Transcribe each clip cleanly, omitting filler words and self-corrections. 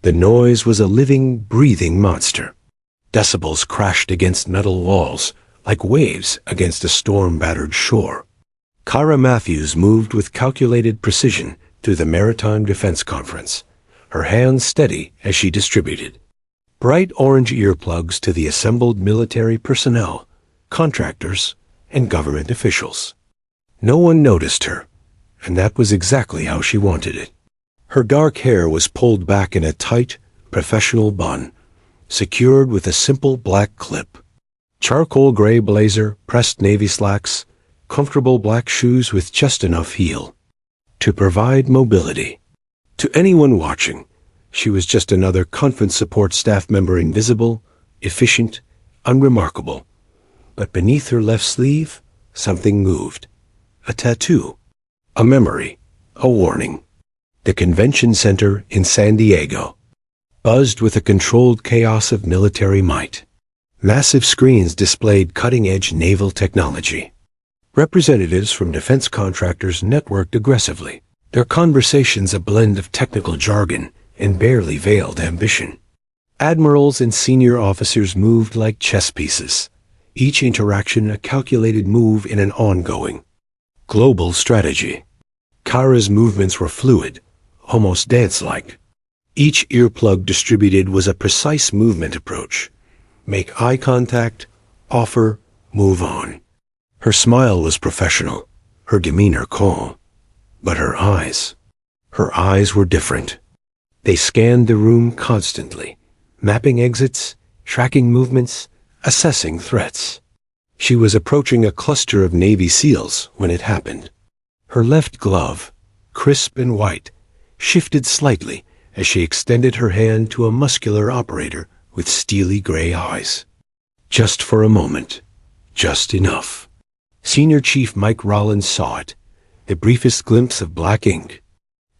The noise was a living, breathing monster. Decibels crashed against metal walls, like waves against a storm-battered shore. Kara Matthews moved with calculated precision through the Maritime Defense Conference, her hands steady as she distributed bright orange earplugs to the assembled military personnel, contractors, and government officials. No one noticed her, and that was exactly how she wanted it. Her dark hair was pulled back in a tight, professional bun, secured with a simple black clip. Charcoal gray blazer, pressed navy slacks, comfortable black shoes with just enough heel to provide mobility. To anyone watching, she was just another conference support staff member, invisible, efficient, unremarkable. But beneath her left sleeve, something moved. A tattoo. A memory. A warning. The convention center in San Diego buzzed with a controlled chaos of military might. Massive screens displayed cutting-edge naval technology. Representatives from defense contractors networked aggressively, their conversations a blend of technical jargon and barely veiled ambition. Admirals and senior officers moved like chess pieces, each interaction a calculated move in an ongoing global strategy. Kara's movements were fluid, almost dance-like. Each earplug distributed was a precise movement approach. Make eye contact, offer, move on. Her smile was professional, her demeanor calm. But her eyes were different. They scanned the room constantly, mapping exits, tracking movements, assessing threats. She was approaching a cluster of Navy SEALs when it happened. Her left glove, crisp and white, shifted slightly as she extended her hand to a muscular operator with steely gray eyes. Just for a moment. Just enough. Senior Chief Mike Rollins saw it, the briefest glimpse of black ink,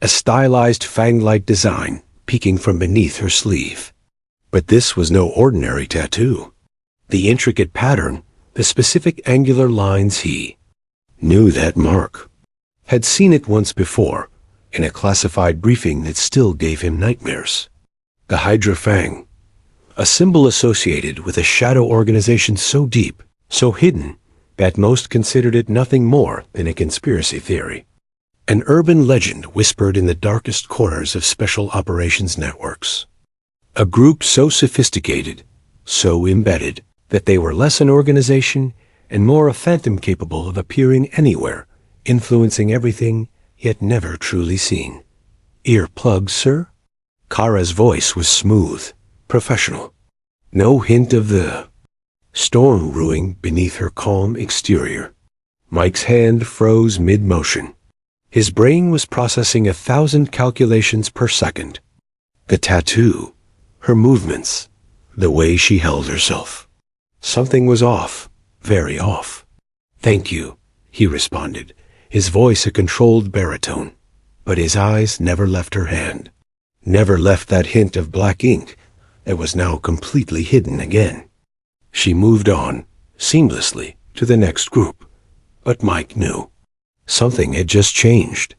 a stylized fang-like design peeking from beneath her sleeve. But this was no ordinary tattoo. The intricate pattern, the specific angular lines, he knew that mark. Had seen it once before, in a classified briefing that still gave him nightmares. The Hydra Fang, a symbol associated with a shadow organization so deep, so hidden, that most considered it nothing more than a conspiracy theory. An urban legend whispered in the darkest corners of special operations networks. A group so sophisticated, so embedded, that they were less an organization and more a phantom capable of appearing anywhere, influencing everything, yet never truly seen. Earplugs, sir? Kara's voice was smooth, professional. No hint of the storm brewing beneath her calm exterior. Mike's hand froze mid-motion. His brain was processing 1,000 calculations per second. The tattoo, her movements, the way she held herself. Something was off, very off. "Thank you," he responded, his voice a controlled baritone. But his eyes never left her hand. Never left that hint of black ink that was now completely hidden again. She moved on, seamlessly, to the next group. But Mike knew. Something had just changed.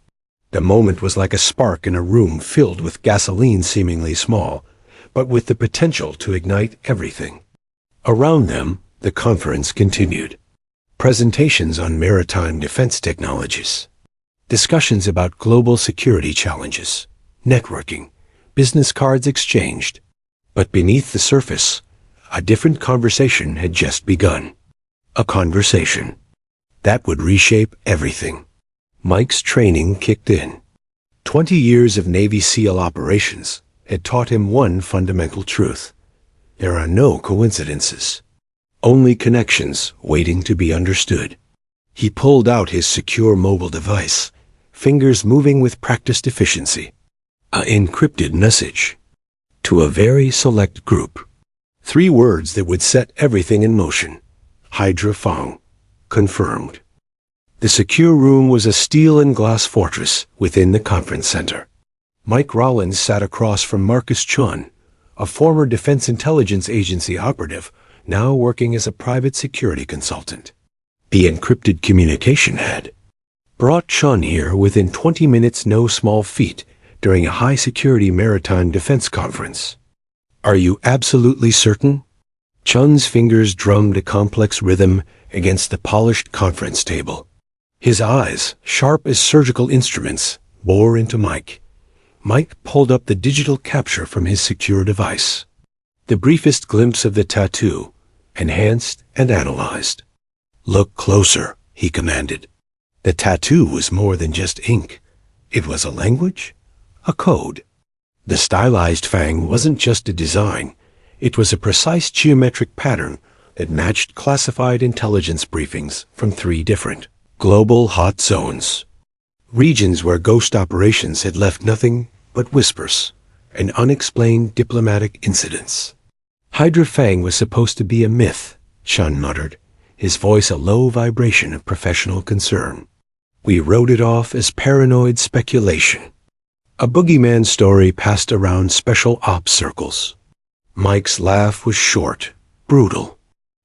The moment was like a spark in a room filled with gasoline seemingly small, but with the potential to ignite everything. Around them, the conference continued. Presentations on maritime defense technologies. Discussions about global security challenges. Networking. Business cards exchanged. But beneath the surface, a different conversation had just begun. A conversation that would reshape everything. Mike's training kicked in. 20 years of Navy SEAL operations had taught him one fundamental truth. There are no coincidences. Only connections waiting to be understood. He pulled out his secure mobile device, fingers moving with practiced efficiency. An encrypted message. To a very select group. 3 words that would set everything in motion. Hydra Fang. Confirmed. The secure room was a steel and glass fortress within the conference center. Mike Rollins sat across from Marcus Chun, a former Defense Intelligence Agency operative, now working as a private security consultant. The encrypted communication had brought Chun here within 20 minutes, no small feat, during a high-security maritime defense conference. "Are you absolutely certain?" Chun's fingers drummed a complex rhythm against the polished conference table. His eyes, sharp as surgical instruments, bore into Mike. Mike pulled up the digital capture from his secure device. The briefest glimpse of the tattoo, enhanced and analyzed. "Look closer," he commanded. The tattoo was more than just ink. It was a language, a code. The stylized fang wasn't just a design. It was a precise geometric pattern that matched classified intelligence briefings from 3 different global hot zones. Regions where ghost operations had left nothing but whispers and unexplained diplomatic incidents. Hydra Fang was supposed to be a myth, Chun muttered, his voice a low vibration of professional concern. We wrote it off as paranoid speculation. A boogeyman story passed around special ops circles. Mike's laugh was short, brutal.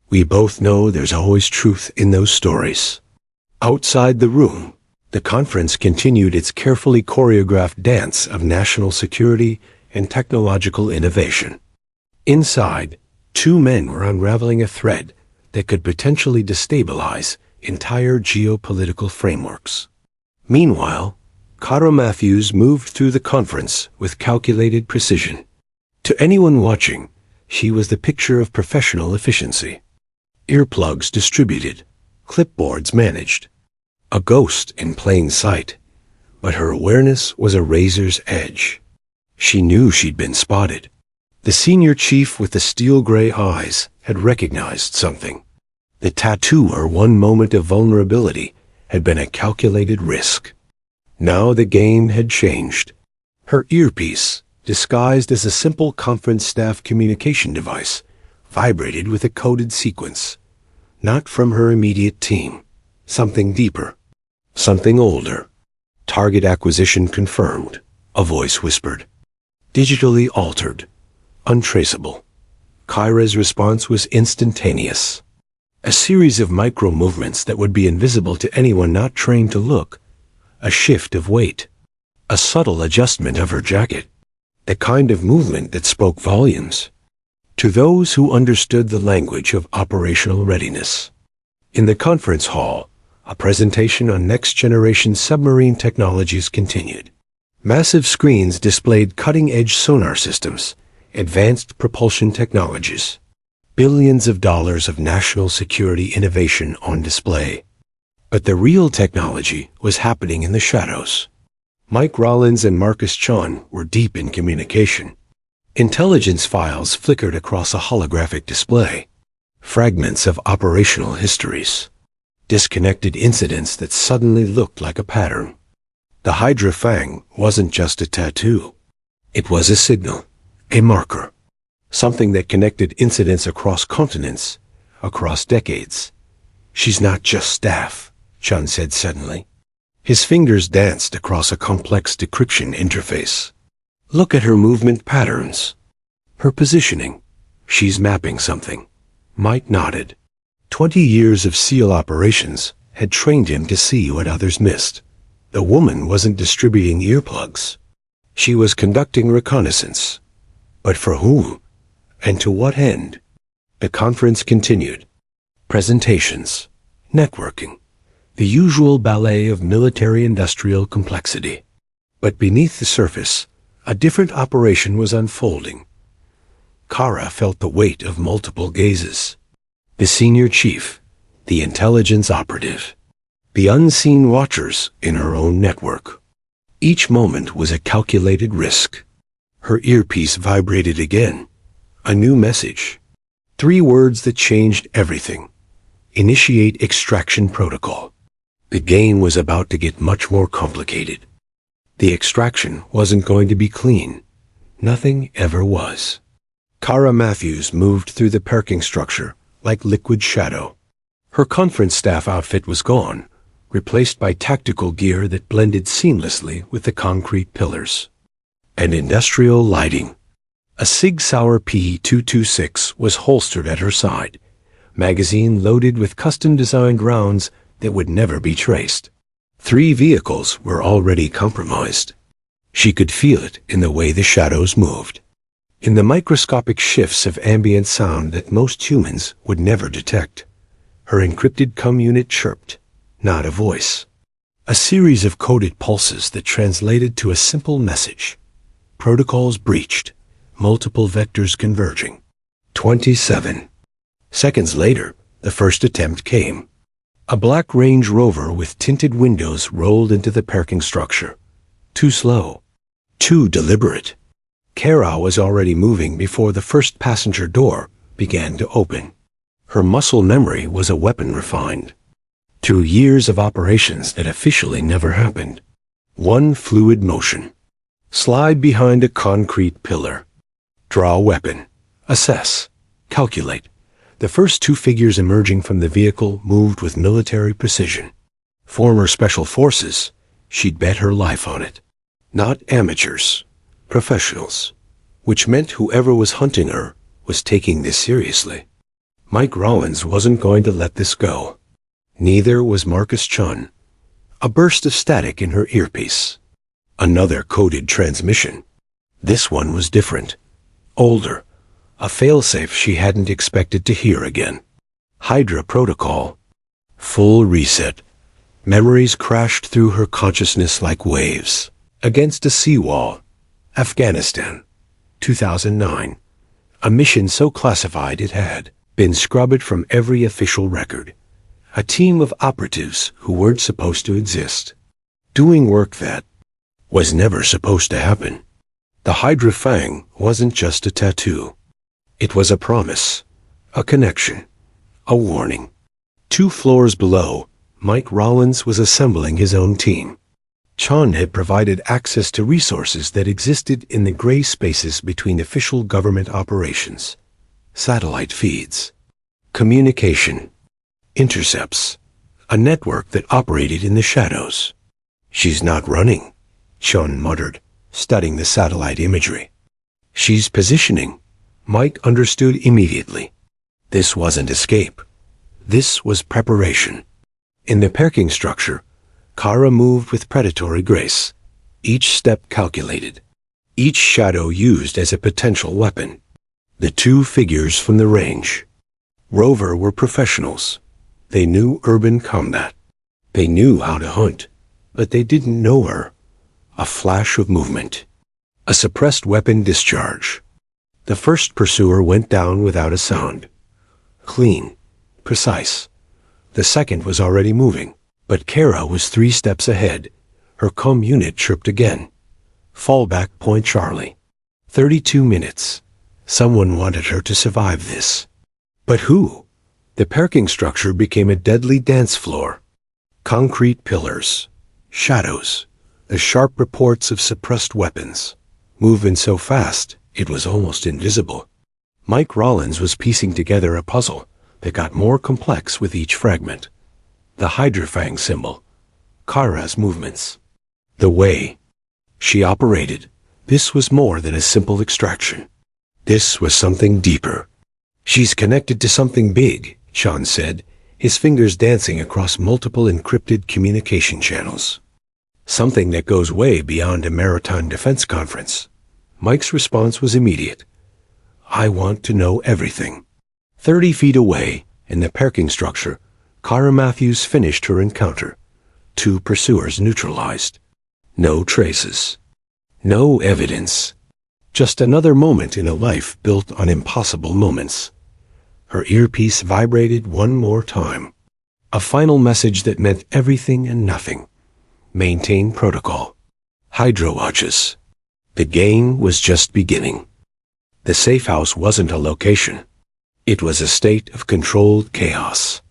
We both know there's always truth in those stories. Outside the room, the conference continued its carefully choreographed dance of national security and technological innovation. Inside, 2 men were unraveling a thread that could potentially destabilize entire geopolitical frameworks. Meanwhile, Cara Matthews moved through the conference with calculated precision. To anyone watching, she was the picture of professional efficiency. Earplugs distributed, clipboards managed. A ghost in plain sight, but her awareness was a razor's edge. She knew she'd been spotted. The senior chief with the steel-gray eyes had recognized something. The tattoo her one moment of vulnerability had been a calculated risk. Now the game had changed. Her earpiece, disguised as a simple conference staff communication device, vibrated with a coded sequence. Not from her immediate team. Something deeper. Something older. "Target acquisition confirmed," a voice whispered. "Digitally altered. Untraceable." Kyra's response was instantaneous. A series of micro-movements that would be invisible to anyone not trained to look. A shift of weight. A subtle adjustment of her jacket. The kind of movement that spoke volumes. To those who understood the language of operational readiness. In the conference hall, a presentation on next-generation submarine technologies continued. Massive screens displayed cutting-edge sonar systems, advanced propulsion technologies. Billions of dollars of national security innovation on display. But the real technology was happening in the shadows. Mike Rollins and Marcus Chun were deep in communication. Intelligence files flickered across a holographic display. Fragments of operational histories. Disconnected incidents that suddenly looked like a pattern. The Hydra Fang wasn't just a tattoo. It was a signal, a marker. Something that connected incidents across continents, across decades. "She's not just staff," Chun said suddenly. His fingers danced across a complex decryption interface. "Look at her movement patterns. Her positioning. She's mapping something." Mike nodded. 20 years of SEAL operations had trained him to see what others missed. The woman wasn't distributing earplugs. She was conducting reconnaissance. But for whom? And to what end? The conference continued. Presentations. Networking. The usual ballet of military-industrial complexity. But beneath the surface, a different operation was unfolding. Kara felt the weight of multiple gazes. The senior chief, the intelligence operative, the unseen watchers in her own network. Each moment was a calculated risk. Her earpiece vibrated again. A new message. 3 words that changed everything. Initiate extraction protocol. The game was about to get much more complicated. The extraction wasn't going to be clean. Nothing ever was. Cara Matthews moved through the parking structure like liquid shadow. Her conference staff outfit was gone, replaced by tactical gear that blended seamlessly with the concrete pillars. And industrial lighting. A Sig Sauer P226 was holstered at her side, magazine loaded with custom-designed rounds that would never be traced. 3 vehicles were already compromised. She could feel it in the way the shadows moved, in the microscopic shifts of ambient sound that most humans would never detect. Her encrypted unit chirped, not a voice. A series of coded pulses that translated to a simple message. Protocols breached, multiple vectors converging. 27 seconds later, the first attempt came. A black Range Rover with tinted windows rolled into the parking structure. Too slow. Too deliberate. Kara was already moving before the first passenger door began to open. Her muscle memory was a weapon refined. 2 years of operations that officially never happened. One fluid motion. Slide behind a concrete pillar. Draw a weapon. Assess. Calculate. The first 2 figures emerging from the vehicle moved with military precision. Former special forces, she'd bet her life on it. Not amateurs, professionals, which meant whoever was hunting her was taking this seriously. Mike Rollins wasn't going to let this go. Neither was Marcus Chun. A burst of static in her earpiece. Another coded transmission. This one was different. Older. A failsafe she hadn't expected to hear again. Hydra protocol. Full reset. Memories crashed through her consciousness like waves. Against a seawall. Afghanistan. 2009. A mission so classified it had been scrubbed from every official record. A team of operatives who weren't supposed to exist. Doing work that was never supposed to happen. The Hydra Fang wasn't just a tattoo. It was a promise, a connection, a warning. 2 floors below, Mike Rollins was assembling his own team. Chun had provided access to resources that existed in the gray spaces between official government operations. Satellite feeds, communication, intercepts, a network that operated in the shadows. She's not running, Chun muttered, studying the satellite imagery. She's positioning. Mike understood immediately. This wasn't escape. This was preparation. In the parking structure, Kara moved with predatory grace, each step calculated, each shadow used as a potential weapon. The 2 figures from the range. Rover were professionals. They knew urban combat. They knew how to hunt, but they didn't know her. A flash of movement. A suppressed weapon discharge. The first pursuer went down without a sound. Clean. Precise. The second was already moving, but Kara was 3 steps ahead. Her unit chirped again. Fallback point Charlie. 32 minutes. Someone wanted her to survive this. But who? The parking structure became a deadly dance floor. Concrete pillars. Shadows. The sharp reports of suppressed weapons. Moving so fast, it was almost invisible. Mike Rollins was piecing together a puzzle that got more complex with each fragment. The Hydra Fang symbol. Kara's movements. The way she operated. This was more than a simple extraction. This was something deeper. She's connected to something big, Sean said, his fingers dancing across multiple encrypted communication channels. Something that goes way beyond a maritime defense conference. Mike's response was immediate. I want to know everything. 30 feet away, in the parking structure, Kara Matthews finished her encounter. 2 pursuers neutralized. No traces. No evidence. Just another moment in a life built on impossible moments. Her earpiece vibrated one more time. A final message that meant everything and nothing. Maintain protocol. Hydra watches. The game was just beginning. The safe house wasn't a location. It was a state of controlled chaos.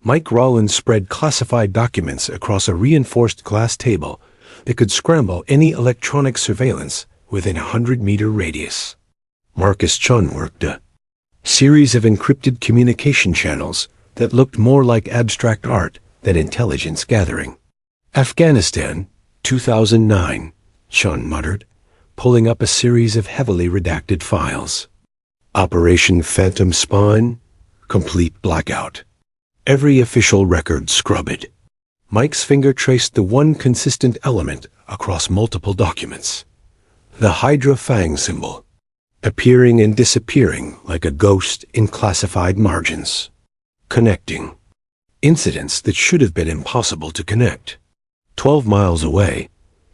Mike Rollins spread classified documents across a reinforced glass table that could scramble any electronic surveillance within a 100-meter radius. Marcus Chun worked a series of encrypted communication channels that looked more like abstract art than intelligence gathering. Afghanistan, 2009, Chun muttered, pulling up a series of heavily redacted files. Operation Phantom Spawn, complete blackout. Every official record scrubbed. Mike's finger traced the one consistent element across multiple documents. The Hydra Fang symbol, appearing and disappearing like a ghost in classified margins. Connecting. Incidents that should have been impossible to connect. 12 miles away,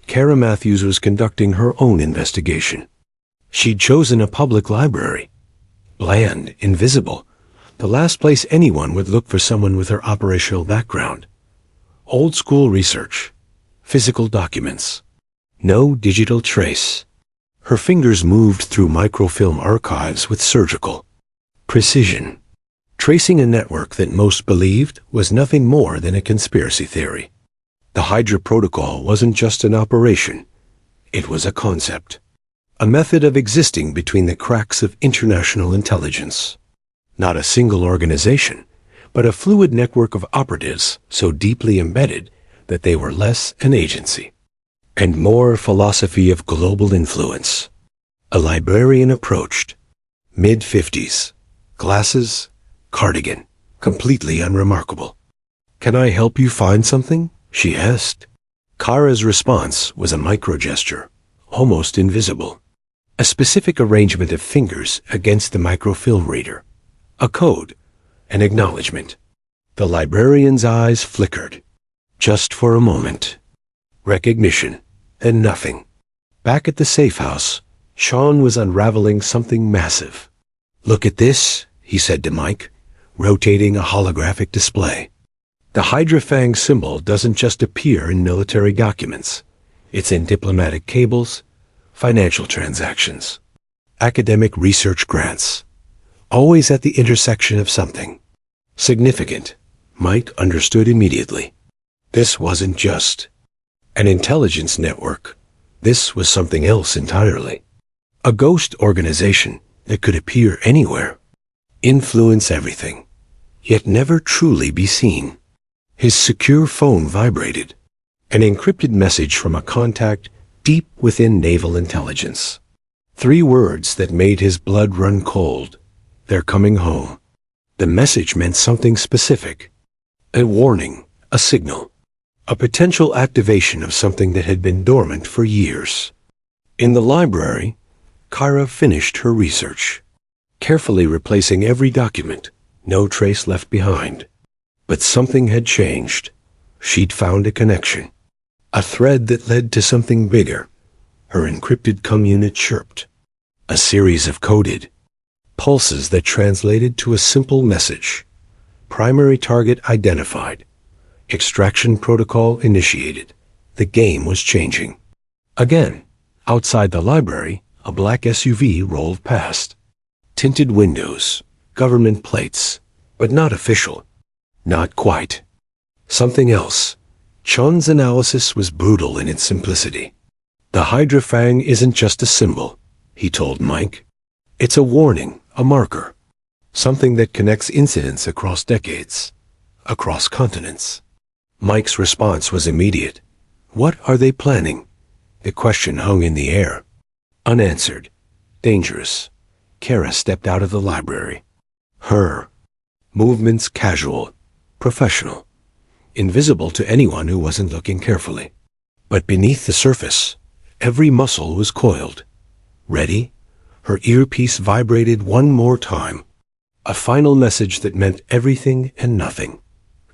Kara Matthews was conducting her own investigation. She'd chosen a public library. Bland, invisible, the last place anyone would look for someone with her operational background. Old-school research. Physical documents. No digital trace. Her fingers moved through microfilm archives with surgical precision, tracing a network that most believed was nothing more than a conspiracy theory. The Hydra Protocol wasn't just an operation. It was a concept. A method of existing between the cracks of international intelligence. Not a single organization, but a fluid network of operatives so deeply embedded that they were less an agency and more a philosophy of global influence. A librarian approached. Mid-50s. Glasses, cardigan, completely unremarkable. "Can I help you find something?" she asked. Kara's response was a micro-gesture, almost invisible. A specific arrangement of fingers against the microfilm reader. A code, an acknowledgement. The librarian's eyes flickered. Just for a moment. Recognition, and nothing. Back at the safe house, Sean was unraveling something massive. "Look at this," he said to Mike, rotating a holographic display. The Hydra Fang symbol doesn't just appear in military documents. It's in diplomatic cables, financial transactions, academic research grants. Always at the intersection of something significant. Mike understood immediately. This wasn't just an intelligence network. This was something else entirely. A ghost organization that could appear anywhere, influence everything, yet never truly be seen. His secure phone vibrated, an encrypted message from a contact deep within naval intelligence. 3 words that made his blood run cold. "They're coming home." The message meant something specific. A warning, a signal, a potential activation of something that had been dormant for years. In the library, Kara finished her research, carefully replacing every document, no trace left behind. But something had changed. She'd found a connection, a thread that led to something bigger. Her encrypted unit chirped. A series of coded pulses that translated to a simple message. Primary target identified. Extraction protocol initiated. The game was changing. Again, outside the library, a black SUV rolled past. Tinted windows, government plates, but not official. Not quite. Something else. Chun's analysis was brutal in its simplicity. The Hydra Fang isn't just a symbol, he told Mike. It's a warning, a marker. Something that connects incidents across decades, across continents. Mike's response was immediate. What are they planning? The question hung in the air. Unanswered. Dangerous. Kara stepped out of the library. Her movements casual, professional, invisible to anyone who wasn't looking carefully. But beneath the surface, every muscle was coiled. Ready? Her earpiece vibrated one more time. A final message that meant everything and nothing.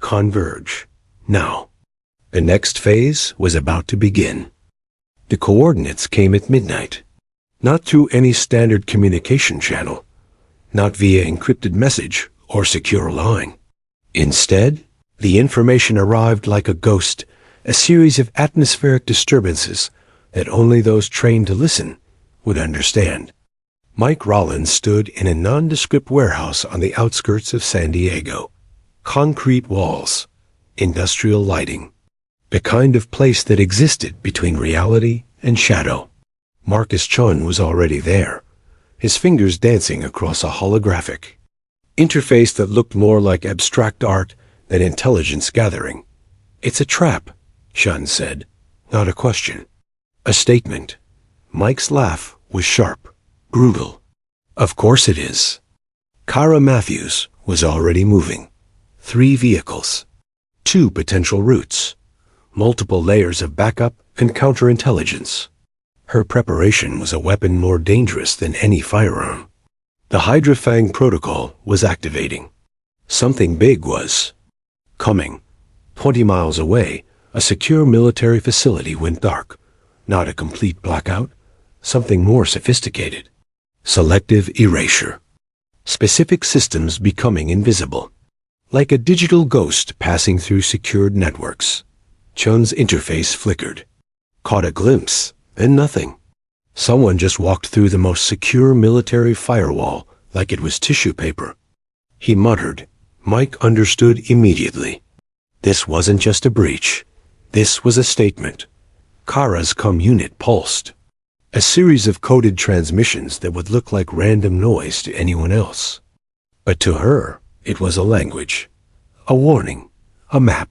Converge. Now. The next phase was about to begin. The coordinates came at midnight. Not through any standard communication channel. Not via encrypted message or secure line. Instead, the information arrived like a ghost, a series of atmospheric disturbances that only those trained to listen would understand. Mike Rollins stood in a nondescript warehouse on the outskirts of San Diego. Concrete walls, industrial lighting, the kind of place that existed between reality and shadow. Marcus Chun was already there, his fingers dancing across a holographic interface that looked more like abstract art than intelligence gathering. It's a trap, Chun said, not a question. A statement. Mike's laugh was sharp, brutal. Of course it is. Kara Matthews was already moving. 3 vehicles. 2 potential routes. multiple layers of backup and counterintelligence. Her preparation was a weapon more dangerous than any firearm. The Hydra Fang protocol was activating. Something big was coming. 20 miles away, a secure military facility went dark. Not a complete blackout, something more sophisticated. Selective erasure. Specific systems becoming invisible. Like a digital ghost passing through secured networks. Chun's interface flickered. Caught a glimpse, then nothing. Someone just walked through the most secure military firewall like it was tissue paper. He muttered. Mike understood immediately. This wasn't just a breach. This was a statement. Kara's unit pulsed. A series of coded transmissions that would look like random noise to anyone else. But to her, it was a language. A warning. A map.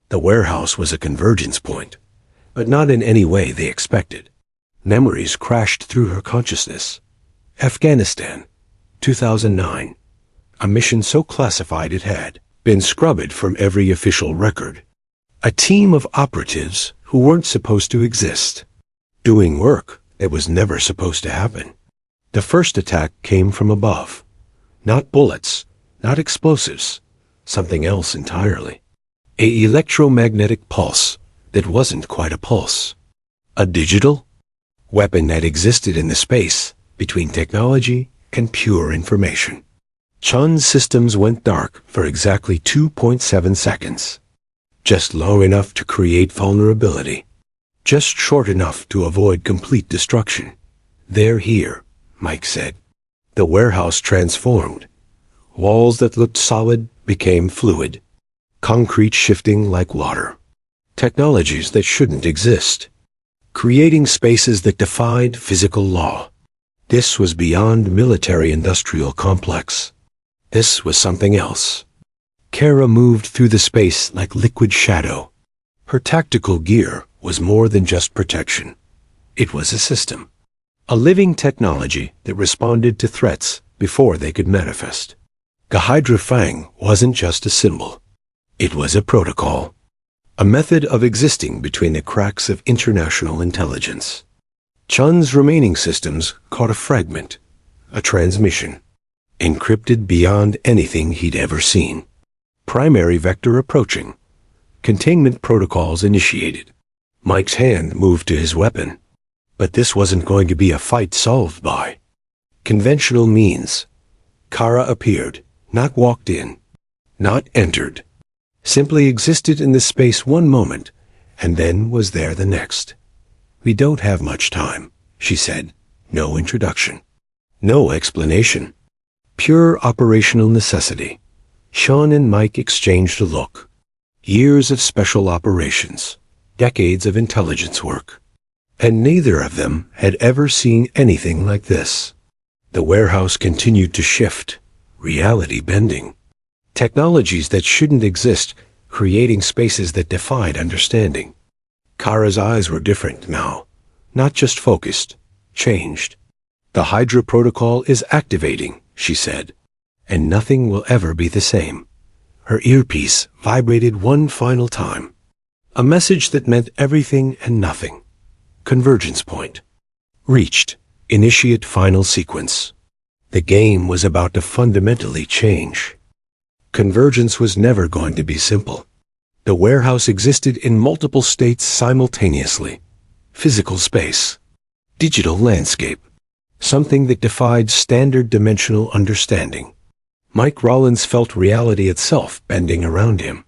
The warehouse was a convergence point, but not in any way they expected. Memories crashed through her consciousness. Afghanistan, 2009. A mission so classified it had been scrubbed from every official record. A team of operatives who weren't supposed to exist. Doing work that was never supposed to happen. The first attack came from above. Not bullets, not explosives, something else entirely. An electromagnetic pulse that wasn't quite a pulse. A digital weapon that existed in the space between technology and pure information. Chun's systems went dark for exactly 2.7 seconds. Just long enough to create vulnerability. Just short enough to avoid complete destruction. They're here, Mike said. The warehouse transformed. Walls that looked solid became fluid. Concrete shifting like water. Technologies that shouldn't exist. Creating spaces that defied physical law. This was beyond military-industrial complex. This was something else. Kara moved through the space like liquid shadow. Her tactical gear was more than just protection. It was a system. A living technology that responded to threats before they could manifest. The Hydra Fang wasn't just a symbol. It was a protocol. A method of existing between the cracks of international intelligence. Chun's remaining systems caught a fragment, a transmission, encrypted beyond anything he'd ever seen. Primary vector approaching. Containment protocols initiated. Mike's hand moved to his weapon. But this wasn't going to be a fight solved by conventional means. Kara appeared, not walked in, not entered. Simply existed in the space one moment, and then was there the next. We don't have much time, she said. No introduction. No explanation. Pure operational necessity. Sean and Mike exchanged a look. Years of special operations. Decades of intelligence work. And neither of them had ever seen anything like this. The warehouse continued to shift. Reality bending. Technologies that shouldn't exist, creating spaces that defied understanding. Kara's eyes were different now. Not just focused, changed. The Hydra protocol is activating, she said. And nothing will ever be the same. Her earpiece vibrated one final time. A message that meant everything and nothing. Convergence point. Reached. Initiate final sequence. The game was about to fundamentally change. Convergence was never going to be simple. The warehouse existed in multiple states simultaneously. Physical space. Digital landscape. Something that defied standard dimensional understanding. Mike Rollins felt reality itself bending around him.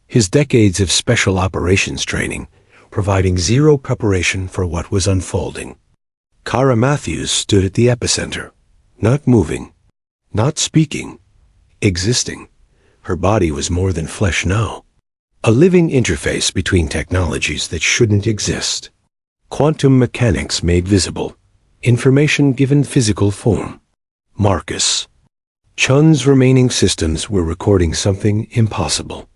His decades of special operations training, providing zero preparation for what was unfolding. Kara Matthews stood at the epicenter, not moving, not speaking, existing. Her body was more than flesh now. A living interface between technologies that shouldn't exist. Quantum mechanics made visible. Information given physical form. Marcus. Chun's remaining systems were recording something impossible.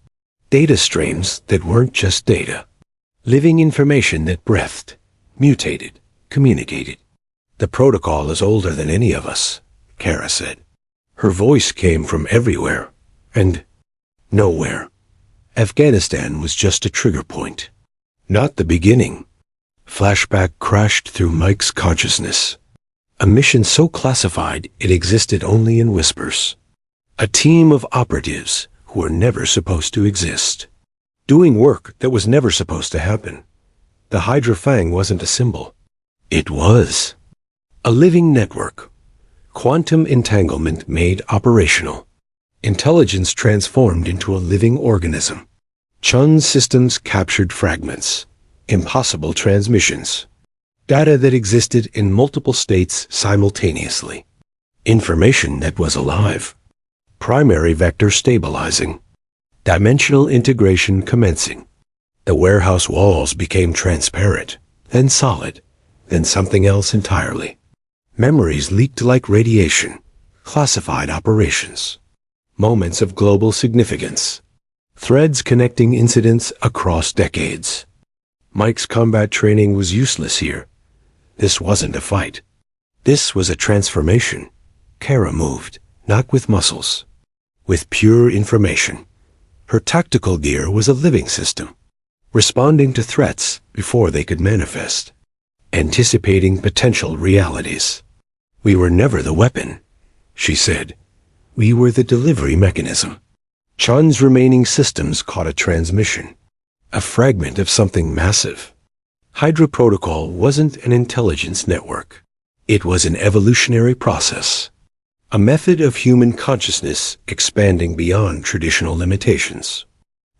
Data streams that weren't just data. Living information that breathed, mutated, communicated. The protocol is older than any of us, Kara said. Her voice came from everywhere, and nowhere. Afghanistan was just a trigger point. Not the beginning. Flashback crashed through Mike's consciousness. A mission so classified it existed only in whispers. A team of operatives who were never supposed to exist. Doing work that was never supposed to happen. The Hydra Fang wasn't a symbol. It was a living network. Quantum entanglement made operational. Intelligence transformed into a living organism. Chun's systems captured fragments. Impossible transmissions. Data that existed in multiple states simultaneously. Information that was alive. Primary vector stabilizing. Dimensional integration commencing. The warehouse walls became transparent, then solid, then something else entirely. Memories leaked like radiation. Classified operations. Moments of global significance. Threads connecting incidents across decades. Mike's combat training was useless here. This wasn't a fight. This was a transformation. Kara moved, not with muscles. With pure information. Her tactical gear was a living system. Responding to threats before they could manifest. Anticipating potential realities. We were never the weapon, she said. We were the delivery mechanism. Chun's remaining systems caught a transmission. A fragment of something massive. Hydra Protocol wasn't an intelligence network. It was an evolutionary process. A method of human consciousness expanding beyond traditional limitations.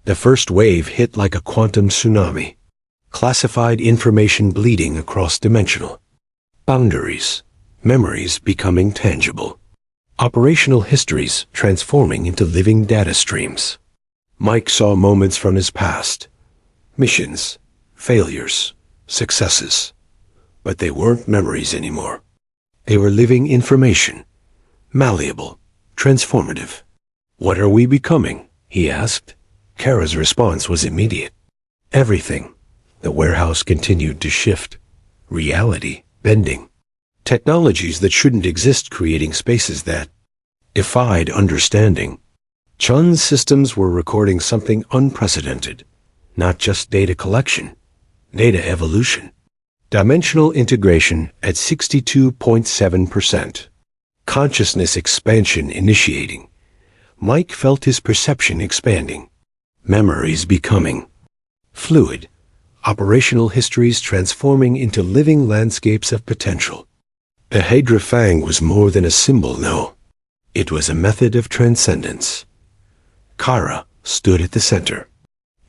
The first wave hit like a quantum tsunami. Classified information bleeding across dimensional boundaries. Memories becoming tangible. Operational histories transforming into living data streams. Mike saw moments from his past. Missions, failures, successes. But they weren't memories anymore. They were living information. Malleable, transformative. What are we becoming? He asked. Kara's response was immediate. Everything. The warehouse continued to shift. Reality bending. Technologies that shouldn't exist creating spaces that defied understanding. Chun's systems were recording something unprecedented. Not just data collection, data evolution. Dimensional integration at 62.7%. Consciousness expansion initiating. Mike felt his perception expanding. Memories becoming fluid. Operational histories transforming into living landscapes of potential. The Hydra Fang was more than a symbol, no. It was a method of transcendence. Kara stood at the center.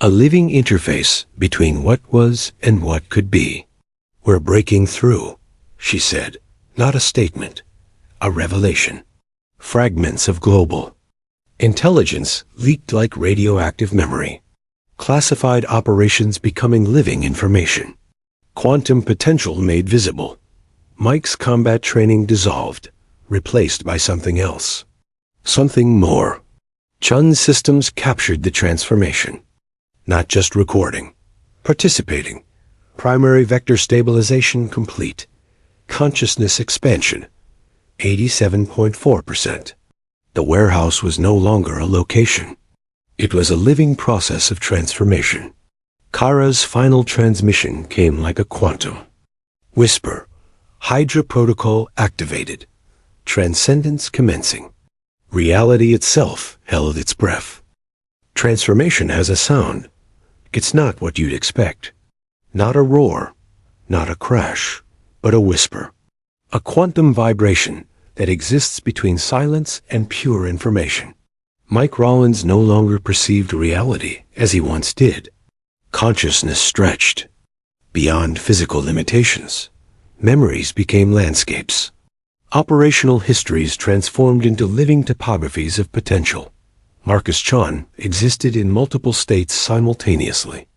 A living interface between what was and what could be. We're breaking through, she said. Not a statement. A revelation. Fragments of global intelligence leaked like radioactive memory. Classified operations becoming living information. Quantum potential made visible. Mike's combat training dissolved, replaced by something else. Something more. Chun's systems captured the transformation. Not just recording. Participating. Primary vector stabilization complete. Consciousness expansion. 87.4%. The warehouse was no longer a location. It was a living process of transformation. Kara's final transmission came like a quantum. Whisper. Hydra Protocol activated. Transcendence commencing. Reality itself held its breath. Transformation has a sound. It's not what you'd expect. Not a roar, not a crash, but a whisper. A quantum vibration that exists between silence and pure information. Mike Rollins no longer perceived reality as he once did. Consciousness stretched. Beyond physical limitations, memories became landscapes. Operational histories transformed into living topographies of potential. Marcus Chun existed in multiple states simultaneously.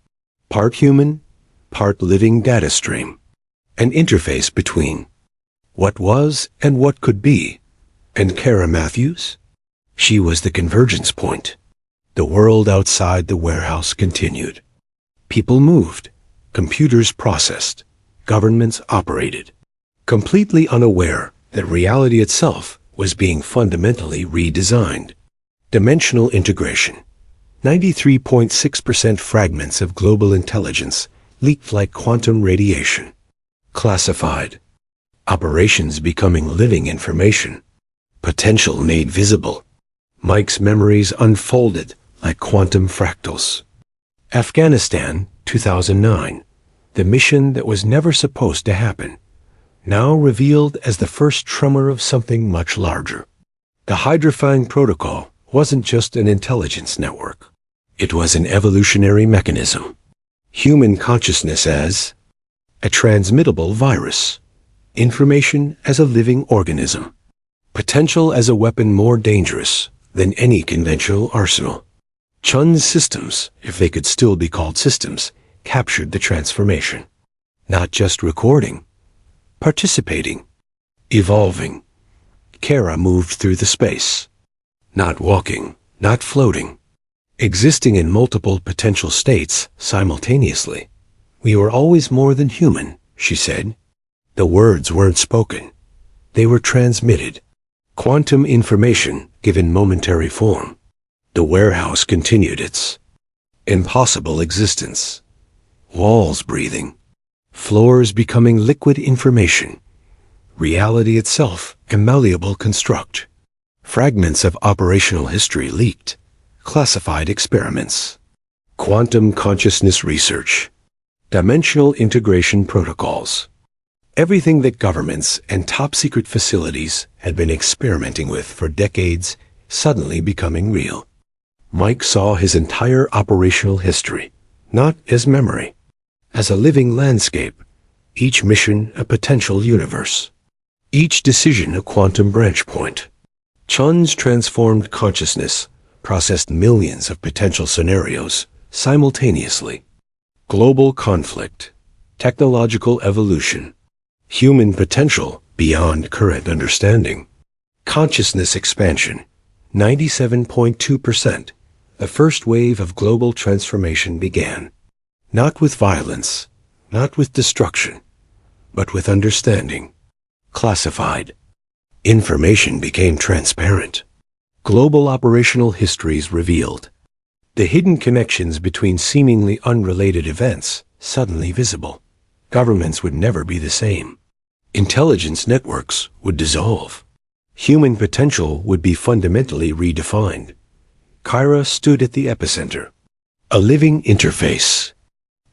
Part human, part living data stream. An interface between what was and what could be. And Kara Matthews? She was the convergence point. The world outside the warehouse continued. People moved. Computers processed. Governments operated. Completely unaware that reality itself was being fundamentally redesigned. Dimensional integration. 93.6% fragments of global intelligence leaked like quantum radiation. Classified. Operations becoming living information. Potential made visible. Mike's memories unfolded like quantum fractals. Afghanistan, 2009. The mission that was never supposed to happen. Now revealed as the first tremor of something much larger. The Hydra Fang protocol wasn't just an intelligence network. It was an evolutionary mechanism. Human consciousness as a transmittable virus. Information as a living organism. Potential as a weapon more dangerous than any conventional arsenal. Chun's systems, if they could still be called systems, captured the transformation. Not just recording, participating, evolving. Kara moved through the space. Not walking, not floating. Existing in multiple potential states simultaneously. We were always more than human, she said. The words weren't spoken. They were transmitted. Quantum information given momentary form. The warehouse continued its impossible existence. Walls breathing. Floors becoming liquid information. Reality itself a malleable construct. Fragments of operational history leaked. Classified experiments. Quantum consciousness research. Dimensional integration protocols. Everything that governments and top-secret facilities had been experimenting with for decades suddenly becoming real. Mike saw his entire operational history, not as memory, as a living landscape, each mission a potential universe, each decision a quantum branch point. Chun's transformed consciousness processed millions of potential scenarios simultaneously. Global conflict, technological evolution, human potential beyond current understanding, consciousness expansion, 97.2%. The first wave of global transformation began. Not with violence, not with destruction, but with understanding. Classified. Information became transparent. Global operational histories revealed. The hidden connections between seemingly unrelated events suddenly visible. Governments would never be the same. Intelligence networks would dissolve. Human potential would be fundamentally redefined. Kyra stood at the epicenter, a living interface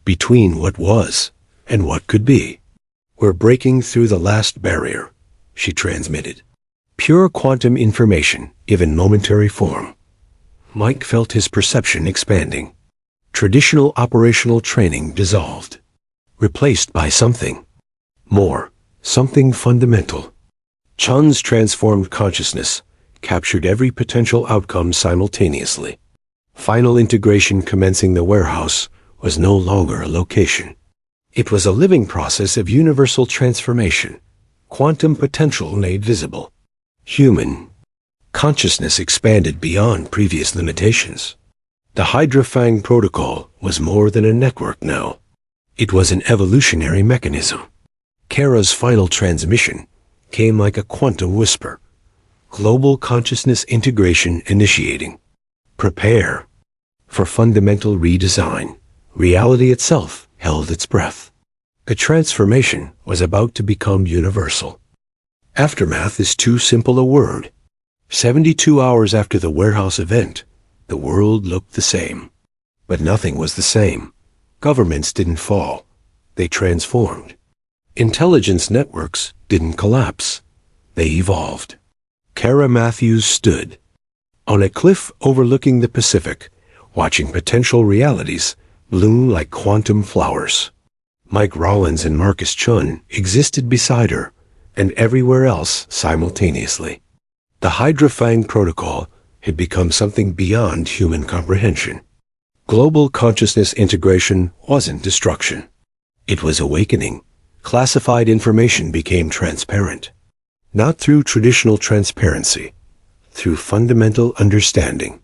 between what was and what could be. We're breaking through the last barrier, she transmitted. Pure quantum information given momentary form. Mike felt his perception expanding. Traditional operational training dissolved, replaced by something more, something fundamental. Chun's transformed consciousness captured every potential outcome simultaneously. Final integration commencing the warehouse was no longer a location. It was a living process of universal transformation, quantum potential made visible. Human consciousness expanded beyond previous limitations. The Hydra Fang protocol was more than a network now. It was an evolutionary mechanism. Kara's final transmission came like a quantum whisper. Global consciousness integration initiating. Prepare for fundamental redesign. Reality itself held its breath. The transformation was about to become universal. Aftermath is too simple a word. 72 hours after the warehouse event, the world looked the same. But nothing was the same. Governments didn't fall. They transformed. Intelligence networks didn't collapse. They evolved. Kara Matthews stood on a cliff overlooking the Pacific, watching potential realities bloom like quantum flowers. Mike Rollins and Marcus Chun existed beside her, and everywhere else simultaneously. The Hydra Fang protocol had become something beyond human comprehension. Global consciousness integration wasn't destruction. It was awakening. Classified information became transparent. Not through traditional transparency, through fundamental understanding.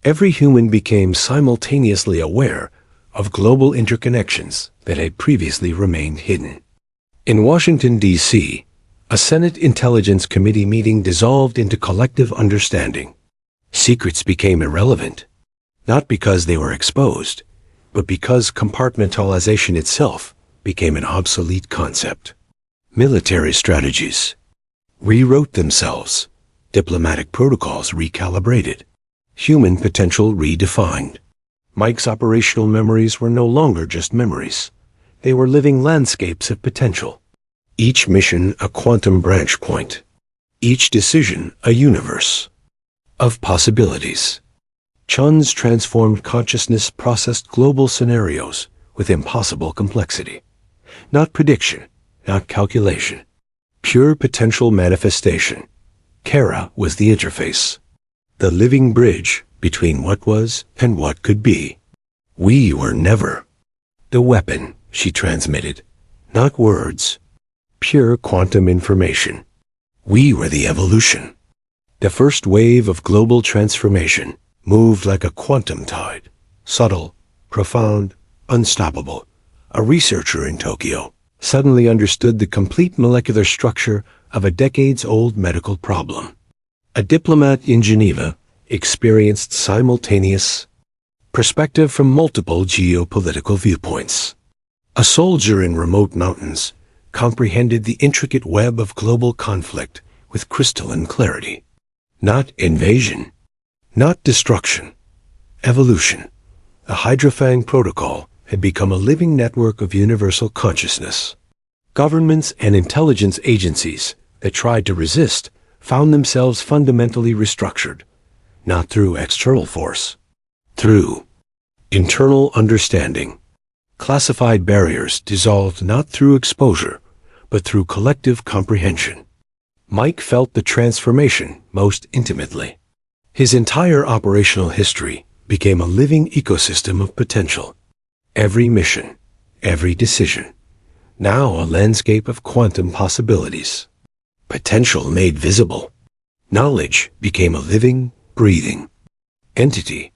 Every human became simultaneously aware of global interconnections that had previously remained hidden. In Washington, D.C., a Senate Intelligence Committee meeting dissolved into collective understanding. Secrets became irrelevant, not because they were exposed, but because compartmentalization itself became an obsolete concept. Military strategies rewrote themselves, diplomatic protocols recalibrated, human potential redefined. Mike's operational memories were no longer just memories. They were living landscapes of potential. Each mission a quantum branch point. Each decision a universe of possibilities. Chun's transformed consciousness processed global scenarios with impossible complexity. Not prediction, not calculation. Pure potential manifestation. Kara was the interface. The living bridge between what was and what could be. We were never the weapon, she transmitted. Not words. Pure quantum information. We were the evolution. The first wave of global transformation moved like a quantum tide. Subtle, profound, unstoppable. A researcher in Tokyo suddenly understood the complete molecular structure of a decades-old medical problem. A diplomat in Geneva experienced simultaneous perspective from multiple geopolitical viewpoints. A soldier in remote mountains comprehended the intricate web of global conflict with crystalline clarity. Not invasion, not destruction, evolution. The Hydra Fang protocol had become a living network of universal consciousness. Governments and intelligence agencies that tried to resist found themselves fundamentally restructured, not through external force, through internal understanding. Classified barriers dissolved not through exposure, but through collective comprehension. Mike felt the transformation most intimately. His entire operational history became a living ecosystem of potential. Every mission, every decision, now a landscape of quantum possibilities. Potential made visible. Knowledge became a living, breathing entity.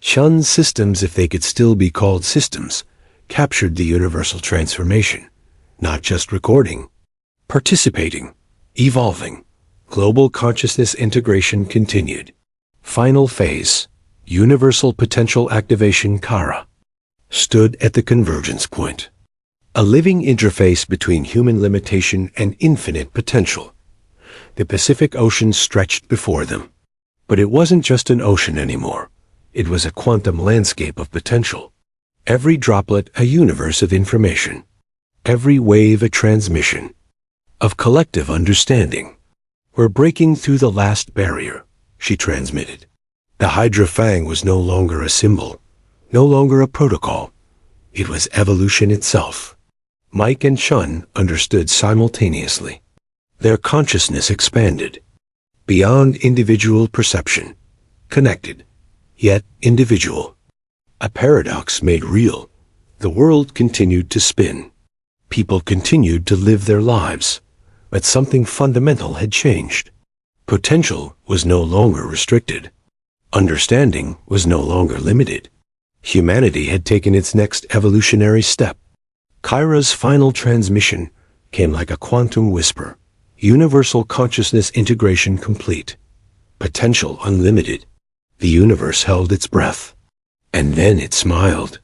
Chun's systems, if they could still be called systems, captured the universal transformation, not just recording, participating, evolving. Global consciousness integration continued. Final phase, universal potential activation. Kara stood at the convergence point. A living interface between human limitation and infinite potential. The Pacific Ocean stretched before them. But it wasn't just an ocean anymore. It was a quantum landscape of potential. Every droplet a universe of information. Every wave a transmission of collective understanding. We're breaking through the last barrier, she transmitted. The Hydra Fang was no longer a symbol, no longer a protocol. It was evolution itself. Mike and Chun understood simultaneously. Their consciousness expanded beyond individual perception, connected, yet individual. A paradox made real. The world continued to spin. People continued to live their lives, but something fundamental had changed. Potential was no longer restricted. Understanding was no longer limited. Humanity had taken its next evolutionary step. Kyra's final transmission came like a quantum whisper. Universal consciousness integration complete. Potential unlimited. The universe held its breath. And then it smiled.